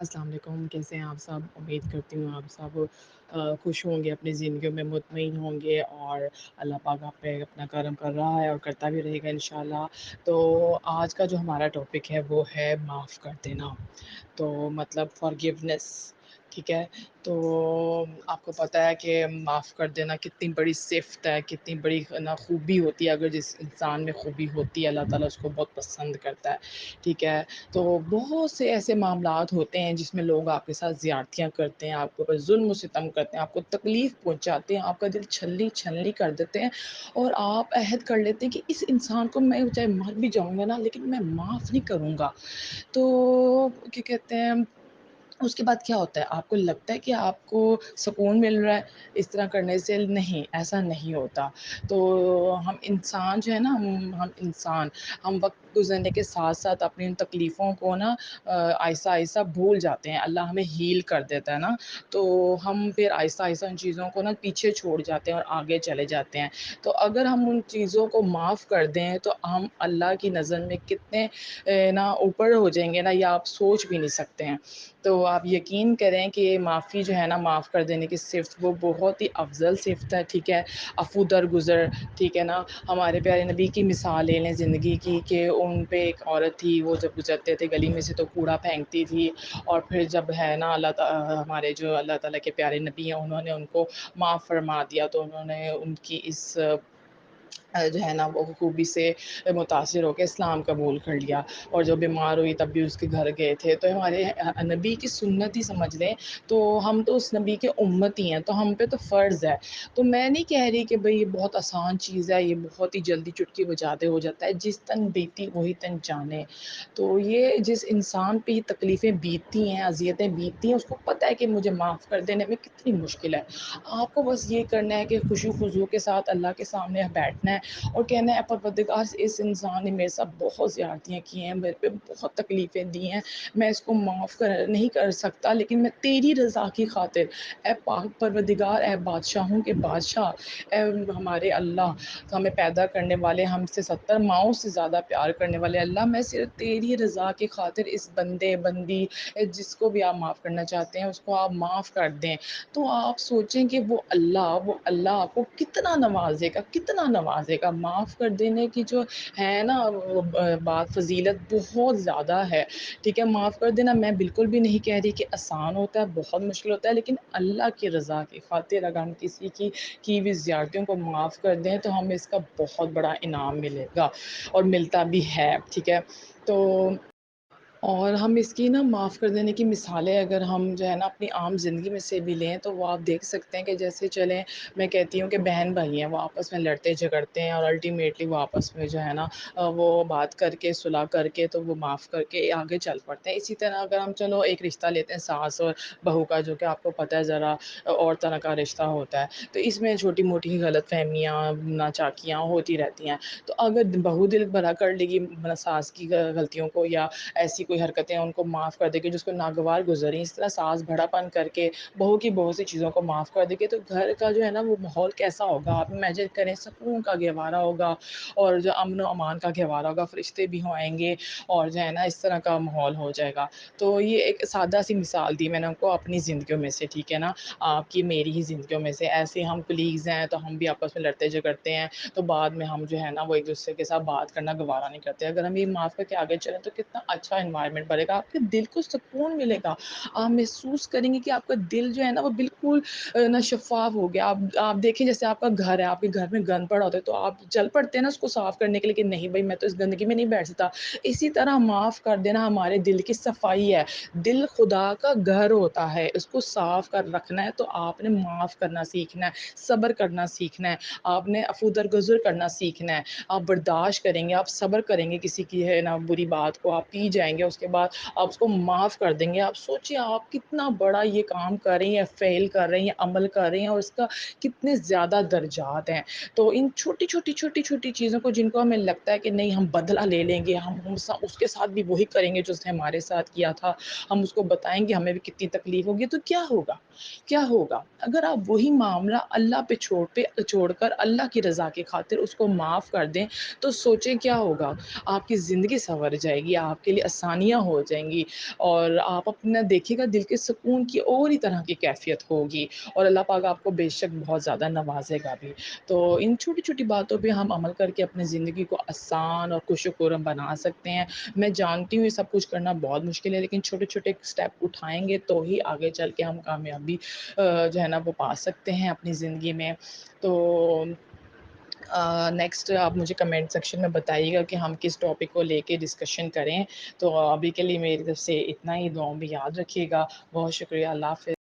السلام علیکم، کیسے ہیں آپ سب؟ امید کرتی ہوں آپ سب خوش ہوں گے، اپنی زندگیوں میں مطمئن ہوں گے، اور اللہ پاک آپ پہ اپنا کرم کر رہا ہے اور کرتا بھی رہے گا انشاءاللہ۔ تو آج کا جو ہمارا ٹاپک ہے وہ ہے معاف کر دینا، تو مطلب فارگیونیس، ٹھیک ہے؟ تو آپ کو پتہ ہے کہ معاف کر دینا کتنی بڑی صفت ہے، کتنی بڑی نا خوبی ہوتی ہے۔ اگر جس انسان میں خوبی ہوتی ہے اللہ تعالیٰ اس کو بہت پسند کرتا ہے، ٹھیک ہے؟ تو بہت سے ایسے معاملات ہوتے ہیں جس میں لوگ آپ کے ساتھ زیادتیاں کرتے ہیں، آپ کے اوپر ظلم و ستم کرتے ہیں، آپ کو تکلیف پہنچاتے ہیں، آپ کا دل چھلنی چھلنی کر دیتے ہیں، اور آپ عہد کر لیتے ہیں کہ اس انسان کو میں چاہے مر بھی جاؤں گا نا لیکن میں معاف نہیں کروں گا۔ تو کیا کہتے ہیں، اس کے بعد کیا ہوتا ہے؟ آپ کو لگتا ہے کہ آپ کو سکون مل رہا ہے اس طرح کرنے سے؟ نہیں، ایسا نہیں ہوتا۔ تو ہم انسان جو ہے نا، ہم انسان، ہم وقت گزرنے کے ساتھ ساتھ اپنی ان تکلیفوں کو نا آہستہ آہستہ بھول جاتے ہیں۔ اللہ ہمیں ہیل کر دیتا ہے نا، تو ہم پھر آہستہ آہستہ ان چیزوں کو نا پیچھے چھوڑ جاتے ہیں اور آگے چلے جاتے ہیں۔ تو اگر ہم ان چیزوں کو معاف کر دیں تو ہم اللہ کی نظر میں کتنے نا اوپر ہو جائیں گے نا، یا آپ سوچ بھی نہیں سکتے ہیں۔ تو آپ یقین کریں کہ معافی جو ہے نا، معاف کر دینے کی صفت وہ بہت ہی افضل صفت ہے، ٹھیک ہے؟ عفو درگزر، ٹھیک ہے نا؟ ہمارے پیارے نبی کی مثال لے لیں زندگی کی، کہ ان پہ ایک عورت تھی، وہ جب گزرتے تھے گلی میں سے تو کوڑا پھینکتی تھی، اور پھر جب ہے نا ہمارے جو اللہ تعالیٰ کے پیارے نبی ہیں انہوں نے ان کو معاف فرما دیا، تو انہوں نے ان کی اس جو ہے نا وہ خوبی سے متاثر ہو کے اسلام قبول کر لیا، اور جو بیمار ہوئی تب بھی اس کے گھر گئے تھے۔ تو ہمارے نبی کی سنت ہی سمجھ لیں، تو ہم تو اس نبی کے امت ہی ہیں، تو ہم پہ تو فرض ہے۔ تو میں نہیں کہہ رہی کہ بھئی یہ بہت آسان چیز ہے، یہ بہت ہی جلدی چٹکی بجاتے ہو جاتا ہے، جس تن بیتی وہی تن جانے۔ تو یہ جس انسان پہ یہ تکلیفیں بیتتی ہیں، اذیتیں بیتتی ہیں، اس کو پتہ ہے کہ مجھے معاف کر دینے میں کتنی مشکل ہے۔ آپ کو بس یہ کرنا ہے کہ خوشی و خضوع کے ساتھ اللہ کے سامنے بیٹھنا ہے اور کہنا ہے پروردگار، اس انسان نے میرے ساتھ بہت زیادتیاں کی ہیں، میرے پہ بہت تکلیفیں دی ہیں، میں اس کو معاف نہیں کر سکتا، لیکن میں تیری رضا کی خاطر، اے پاک پروردگار، اے بادشاہوں کے بادشاہ، اے ہمارے اللہ، ہمیں پیدا کرنے والے، ہم سے 70 ماؤں سے زیادہ پیار کرنے والے اللہ، میں صرف تیری رضا کی خاطر اس بندے بندی جس کو بھی آپ معاف کرنا چاہتے ہیں اس کو آپ معاف کر دیں۔ تو آپ سوچیں کہ وہ اللہ آپ کو کتنا نوازے گا، کتنا نوازے گا۔ معاف کر دینے کی جو ہے نا بات، فضیلت بہت زیادہ ہے، ٹھیک ہے؟ معاف کر دینا میں بالکل بھی نہیں کہہ رہی کہ آسان ہوتا ہے، بہت مشکل ہوتا ہے، لیکن اللہ کی رضا کی خاطر اگر ہم کسی کی ہوئی زیادتیوں کو معاف کر دیں تو ہمیں اس کا بہت بڑا انعام ملے گا، اور ملتا بھی ہے، ٹھیک ہے؟ تو اور ہم اس کی نا معاف کر دینے کی مثالیں اگر ہم جو ہے نا اپنی عام زندگی میں سے بھی لیں تو وہ آپ دیکھ سکتے ہیں کہ جیسے چلیں، میں کہتی ہوں کہ بہن بھائی ہیں، وہ آپس میں لڑتے جھگڑتے ہیں، اور الٹیمیٹلی وہ آپس میں جو ہے نا وہ بات کر کے صلح کر کے تو وہ معاف کر کے آگے چل پڑتے ہیں۔ اسی طرح اگر ہم چلو ایک رشتہ لیتے ہیں ساس اور بہو کا، جو کہ آپ کو پتہ ہے ذرا اور طرح کا رشتہ ہوتا ہے، تو اس میں چھوٹی موٹی غلط فہمیاں ناچاکیاں ہوتی رہتی ہیں۔ تو اگر بہو دل بھرا کر لے گی ساس کی غلطیوں کو، یا ایسی کوئی حرکتیں ان کو معاف کر دے گی جس کو ناگوار گزری، اس طرح ساس بڑا پن کر کے بہو کی بہت سی چیزوں کو معاف کر دے گی، تو گھر کا جو ہے نا وہ ماحول کیسا ہوگا؟ آپ امیجن کریں، سکون کا گہوارہ ہوگا، اور جو امن و امان کا گہوارہ ہوگا، فرشتے بھی آئیں گے، اور جو ہے نا اس طرح کا ماحول ہو جائے گا۔ تو یہ ایک سادہ سی مثال دی میں نے ان کو اپنی زندگیوں میں سے، ٹھیک ہے نا؟ آپ کی میری ہی زندگیوں میں سے، ایسے ہم کلیگز ہیں تو ہم بھی آپس میں لڑتے جھگڑتے ہیں، تو بعد میں ہم جو ہے نا وہ ایک دوسرے کے ساتھ بات کرنا گوارا نہیں کرتے۔ اگر ہم یہ معاف کر کے آگے چلیں تو کتنا اچھا انوائرمنٹ بنے گا، آپ کے دل کو سکون ملے گا، آپ محسوس کریں گے کہ آپ کا دل جو ہے نا وہ بالکل نا شفاف ہو گیا۔ آپ دیکھیں جیسے آپ کا گھر ہے، آپ کے گھر میں گند پڑا ہوتا ہے تو آپ چل پڑتے ہیں نا اس کو صاف کرنے کے لیے کہ نہیں بھائی میں تو اس گندگی میں نہیں بیٹھ سکتا۔ اسی طرح معاف کر دینا ہمارے دل کی صفائی ہے۔ دل خدا کا گھر ہوتا ہے، اس کو صاف کر رکھنا ہے تو آپ نے معاف کرنا سیکھنا ہے، صبر کرنا سیکھنا ہے، آپ نے عفو درگزر کرنا سیکھنا ہے، آپ برداشت کریں گے، آپ صبر کریں گے، کسی کی ہے نا بری بات کو آپ پی جائیں گے، اس کے بعد آپ اس کو معاف کر دیں گے۔ آپ سوچیں آپ کتنا بڑا یہ کام کر رہی ہیں، فعل کر رہی ہیں، عمل کر رہی ہیں، اور اس کا کتنے زیادہ درجات ہیں۔ تو ان چھوٹی چیزوں کو جن کو ہمیں لگتا ہے کہ نہیں ہم بدلہ لے لیں گے، ہم اس کے ساتھ بھی وہی کریں گے جو اس نے ہمارے ساتھ کیا تھا، ہم اس کو بتائیں گے ہمیں بھی کتنی تکلیف ہوگی، تو کیا ہوگا؟ کیا ہوگا اگر آپ وہی معاملہ اللہ پہ چھوڑ کر اللہ کی رضا کی خاطر اس کو معاف کر دیں؟ تو سوچیں کیا ہوگا؟ آپ کی زندگی سنور جائے گی، آپ کے لیے آسانی آسانیاں ہو جائیں گی، اور آپ اپنا دیکھیے گا دل کے سکون کی اور ہی طرح کی کیفیت ہوگی، اور اللہ پاک آپ کو بے شک بہت زیادہ نوازے گا بھی۔ تو ان چھوٹی چھوٹی باتوں پہ ہم عمل کر کے اپنی زندگی کو آسان اور خوش و خرم بنا سکتے ہیں۔ میں جانتی ہوں یہ سب کچھ کرنا بہت مشکل ہے، لیکن چھوٹے چھوٹے اسٹیپ اٹھائیں گے تو ہی آگے چل کے ہم کامیابی جو ہے نا وہ پا سکتے ہیں اپنی زندگی میں۔ تو نیکسٹ آپ مجھے کمنٹ سیکشن میں بتائیے گا کہ ہم کس ٹاپک کو لے کے ڈسکشن کریں۔ تو ابھی کے لیے میری طرف سے اتنا ہی، دعاؤں میں یاد رکھیے گا۔ بہت شکریہ، اللہ حافظ۔